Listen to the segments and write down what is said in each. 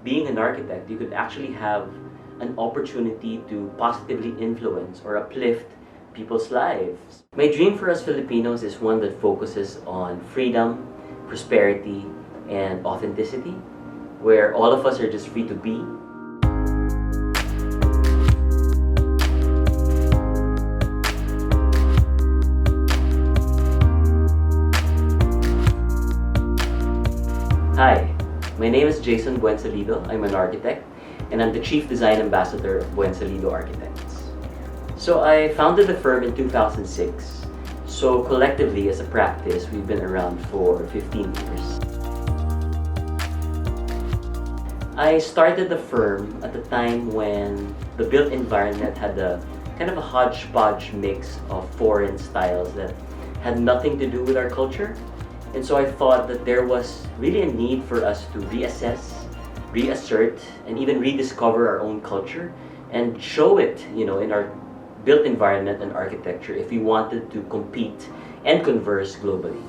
being an architect, you could actually have an opportunity to positively influence or uplift people's lives. My dream for us Filipinos is one that focuses on freedom, prosperity, and authenticity, where all of us are just free to be. Hi, my name is Jason Buensalido. I'm an architect, and I'm the Chief Design Ambassador of Buensalido Architects. So I founded the firm in 2006. So collectively, as a practice, we've been around for 15 years. I started the firm at the time when the built environment had a kind of a hodgepodge mix of foreign styles that had nothing to do with our culture. And so I thought that there was really a need for us to reassess, reassert, and even rediscover our own culture and show it, in our built environment and architecture if we wanted to compete and converse globally.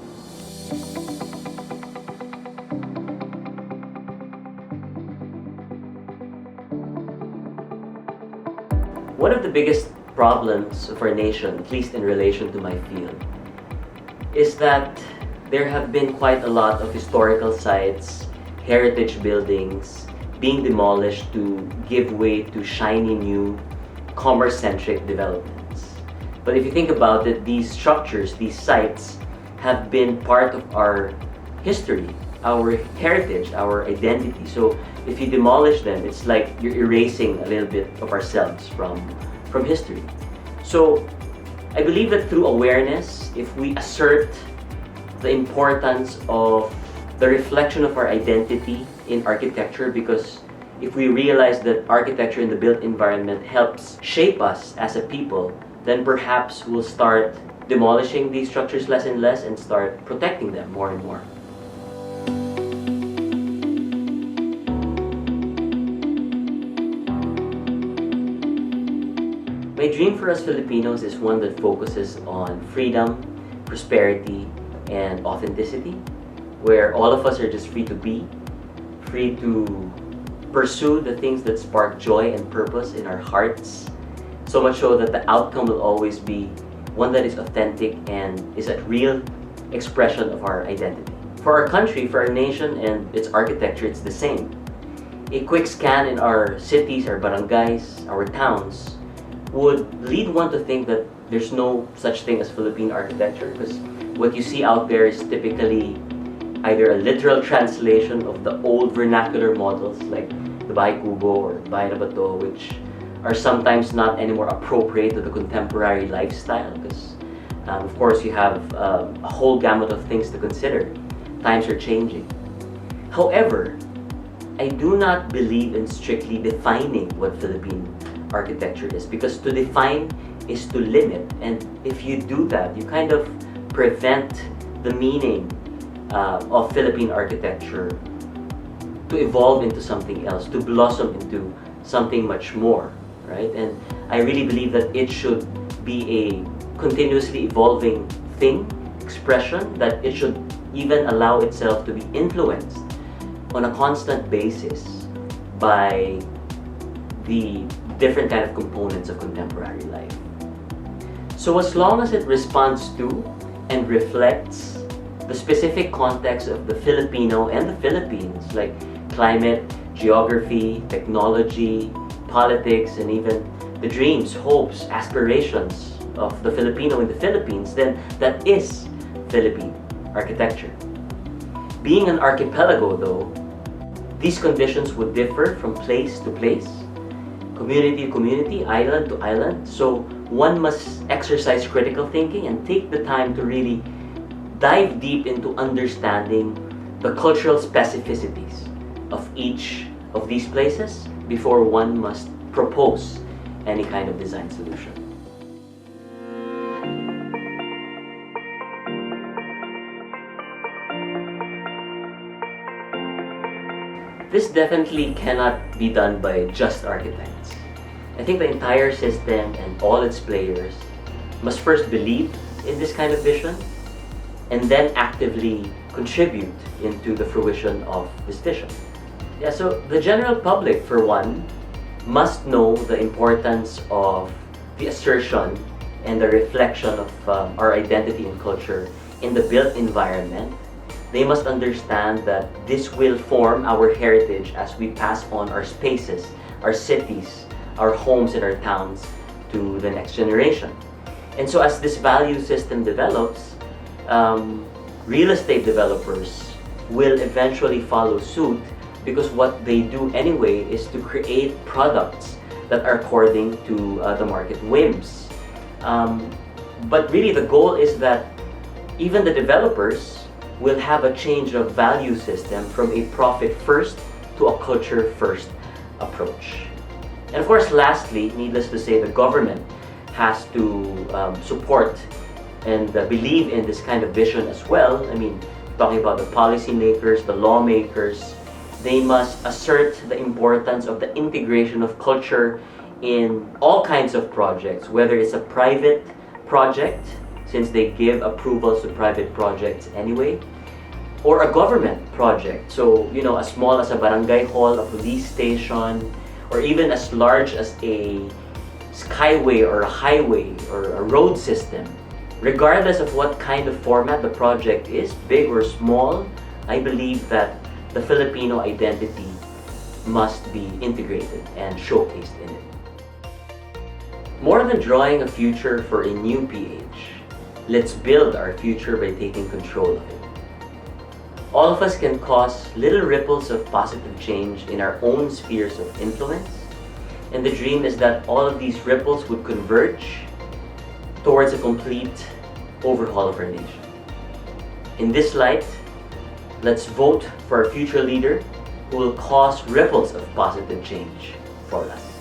One of the biggest problems of our nation, at least in relation to my field, is that there have been quite a lot of historical sites, heritage buildings being demolished to give way to shiny new commerce-centric developments. But if you think about it, these structures, these sites have been part of our history, our heritage, our identity. So if you demolish them, it's like you're erasing a little bit of ourselves from history. So I believe that through awareness, if we assert the importance of the reflection of our identity in architecture, because if we realize that architecture in the built environment helps shape us as a people, then perhaps we'll start demolishing these structures less and less and start protecting them more and more. My dream for us Filipinos is one that focuses on freedom, prosperity, and authenticity, where all of us are just free to be, free to pursue the things that spark joy and purpose in our hearts, so much so that the outcome will always be one that is authentic and is a real expression of our identity. For our country, for our nation and its architecture, it's the same. A quick scan in our cities, our barangays, our towns would lead one to think that there's no such thing as Philippine architecture, because what you see out there is typically either a literal translation of the old vernacular models like the Bahay Kubo or Bahay na Bato, which are sometimes not anymore appropriate to the contemporary lifestyle, because of course you have a whole gamut of things to consider. Times are changing. However, I do not believe in strictly defining what Philippine architecture is, because to define is to limit, and if you do that, you kind of prevent the meaning of Philippine architecture to evolve into something else, to blossom into something much more, right? And I really believe that it should be a continuously evolving thing, expression, that it should even allow itself to be influenced on a constant basis by the different kind of components of contemporary life. So as long as it responds to and reflects the specific context of the Filipino and the Philippines, like climate, geography, technology, politics, and even the dreams, hopes, aspirations of the Filipino in the Philippines, then that is Philippine architecture. Being an archipelago, though, these conditions would differ from place to place, community to community, island to island. So one must exercise critical thinking and take the time to really dive deep into understanding the cultural specificities of each of these places before one must propose any kind of design solution. This definitely cannot be done by just architects. I think the entire system and all its players must first believe in this kind of vision and then actively contribute into the fruition of this vision. Yeah, so the general public, for one, must know the importance of the assertion and the reflection of our identity and culture in the built environment. They must understand that this will form our heritage as we pass on our spaces, our cities, our homes, and our towns to the next generation. And so, as this value system develops, real estate developers will eventually follow suit because what they do anyway is to create products that are according to the market whims. But really, the goal is that even the developers will have a change of value system from a profit first to a culture first approach. And of course, lastly, needless to say, the government has to support and believe in this kind of vision as well. I mean, talking about the policymakers, the lawmakers, they must assert the importance of the integration of culture in all kinds of projects, whether it's a private project, since they give approvals to private projects anyway, or a government project. So, as small as a barangay hall, a police station, or even as large as a skyway or a highway or a road system. Regardless of what kind of format the project is, big or small, I believe that the Filipino identity must be integrated and showcased in it. More than drawing a future for a new PH, let's build our future by taking control of it. All of us can cause little ripples of positive change in our own spheres of influence, and the dream is that all of these ripples would converge towards a complete overhaul of our nation. In this light, let's vote for a future leader who will cause ripples of positive change for us.